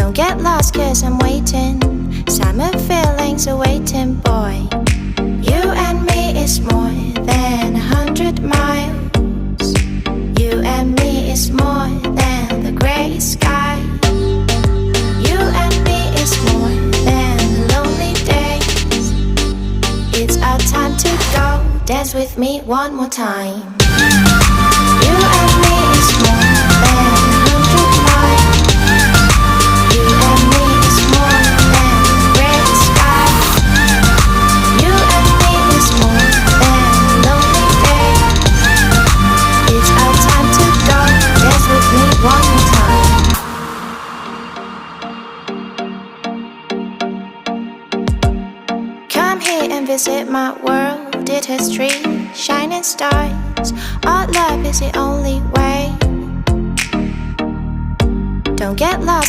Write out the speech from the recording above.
Don't get lost cause I'm waiting. Summer feelings are waiting, boy. You and me is more than 100 miles. You and me is more than the gray sky. You and me is more than lonely days. It's our time to go. Dance with me one more time. You and me is more than 100 miles. You and me is more than gray sky. You and me is more than lonely days. It's our time to go. Dance with me one more time. Come here and visit my world. It has trees, shining stars. Our love is the only way. Don't get lost.